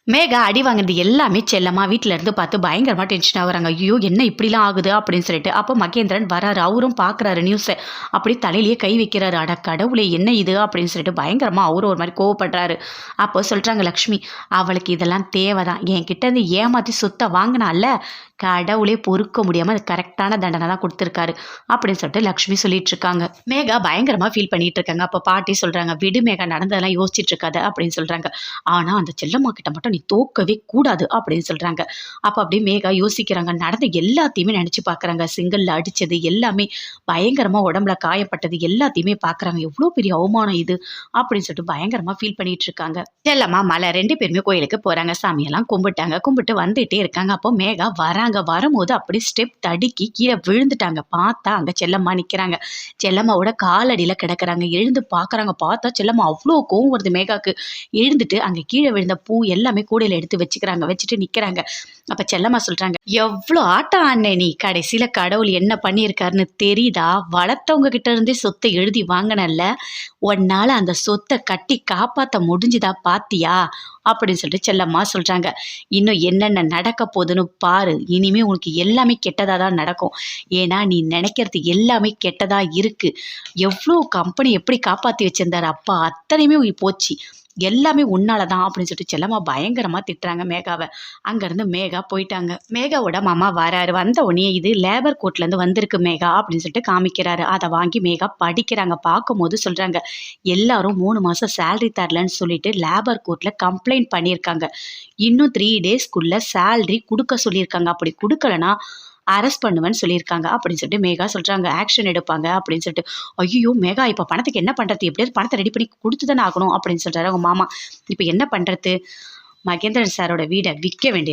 மேகா அடி வாங்குறது எல்லாமே செல்லம்மா வீட்ல இருந்து பார்த்து பயங்கரமா டென்ஷன் ஆகுறாங்க. ஐயோ! என்ன இப்படிலாம் ஆகுது அப்படின்னு சொல்லிட்டு. அப்போ மகேந்திரன் வராரு. அவரும் பார்க்குறாரு நியூஸ. அப்படியே தலையிலேயே கை வைக்கிறாரு. அட கடவுளே! என்ன இது அப்படின்னு சொல்லிட்டு பயங்கரமா அவரும் ஒரு மாரி கோவப்படுறாரு. அப்போ சொல்றாங்க லக்ஷ்மி, அவளுக்கு இதெல்லாம் தேவைதான். என்கிட்ட இருந்து ஏமாத்தி சொத்த வாங்கினால, கடவுளே பொறுக்க முடியாம அது கரெக்டான தண்டனை தான் குடுத்துருக்காரு. அப்படின்னு சொல்லிட்டு லக்ஷ்மி சொல்லிட்டு இருக்காங்க. மேகா பயங்கரமா ஃபீல் பண்ணிட்டு இருக்காங்க. அப்போ பாட்டி சொல்றாங்க, விடு மேகா நடந்ததெல்லாம் யோசிச்சுட்டு இருக்காத அப்படின்னு சொல்றாங்க. ஆனா அந்த செல்லம்மா கிட்ட மட்டும் நீ தோக்கவே கூடாது அப்படின்னு சொல்றாங்க. அப்ப அப்படியே மேகா யோசிக்கிறாங்க. நடந்த எல்லாத்தையுமே நினைச்சு பாக்குறாங்க. சிங்கல்ல அடிச்சது எல்லாமே, பயங்கரமா உடம்புல காயப்பட்டது எல்லாத்தையுமே பாக்குறாங்க. எவ்வளவு பெரிய அவமானம் இது அப்படின்னு சொல்லிட்டு பயங்கரமா ஃபீல் பண்ணிட்டு இருக்காங்க. செல்லம்மா மலை 2 பேருமே கோயிலுக்கு போறாங்க. சாமியெல்லாம் கும்பிட்டாங்க. கும்பிட்டு வந்துட்டே இருக்காங்க. அப்போ மேகா வராங்க. வரும்போது அப்படி ஸ்டெப் தடுக்கி கீழே விழுந்துட்டாங்க. பார்த்தா அங்க செல்லம்மா நிக்கிறாங்க. செல்லம்மாவோட காலடியில கிடக்குறாங்க. எழுந்து பாக்குறாங்க. பார்த்தா செல்லம்மா அவ்வளோ கோவம் வருது மேகாக்கு. எழுந்துட்டு அங்க கீழே விழுந்த பூ எல்லாமே கூடையில எடுத்து வச்சுக்கிறாங்க. வச்சுட்டு நிக்கிறாங்க. அப்ப செல்லம்மா சொல்றாங்க, எவ்வளோ ஆட்டம் ஆடுன நீ, கடைசியில கடவுள் என்ன பண்ணியிருக்காருன்னு தெரியுதா? வளர்த்தவங்க கிட்ட இருந்தே சொத்தை எழுதி வாங்கினல்ல, உன்னால அந்த சொத்தை கட்டி காப்பாத்த முடிஞ்சுதா பாத்தியா அப்படின்னு சொல்லிட்டு செல்லம்மா சொல்றாங்க. இன்னும் என்னென்ன நடக்க போகுதுன்னு பாரு. இனிமே உனக்கு எல்லாமே கெட்டதா தான் நடக்கும். ஏன்னா நீ நினைக்கிறது எல்லாமே கெட்டதா இருக்கு. எவ்வளோ கம்பெனி எப்படி காப்பாத்தி வச்சிருந்தாரு அப்பா, அத்தனையுமே போச்சு. எல்லாமே உன்னால தான் அப்படின்னு சொல்லிட்டு செல்லம்மா பயங்கரமா திட்டுறாங்க மேகாவை. அங்கேருந்து மேகா போயிட்டாங்க. மேகாவோட மாமா வராரு. வந்த உடனே இது லேபர் கோர்ட்லேருந்து வந்திருக்கு மேகா அப்படின்னு சொல்லிட்டு காமிக்கிறாரு. அதை வாங்கி மேகா படிக்கிறாங்க. பார்க்கும்போது சொல்றாங்க, எல்லாரும் 3 மாசம் சேலரி தரலன்னு சொல்லிட்டு லேபர் கோர்ட்ல கம்ப்ளைண்ட் பண்ணியிருக்காங்க. இன்னும் 3 டேஸ்க்குள்ள சேலரி கொடுக்க சொல்லியிருக்காங்க. அப்படி கொடுக்கலனா அரெஸ்ட் பண்ணுவேன்னு சொல்லியிருக்காங்க அப்படின்னு சொல்லிட்டு மேகா சொல்றாங்க. ஆக்ஷன் எடுப்பாங்க அப்படின்னு சொல்லிட்டு. ஐயோ மேகா, இப்போ பணத்துக்கு என்ன பண்றது? எப்படியாவது பணத்தை ரெடி பண்ணி கொடுத்து தானே ஆகணும் அப்படின்னு சொல்றாரு அவங்க மாமா. இப்போ என்ன பண்றது? மகேந்திரன் சாரோட வீடை விற்க வேண்டியது.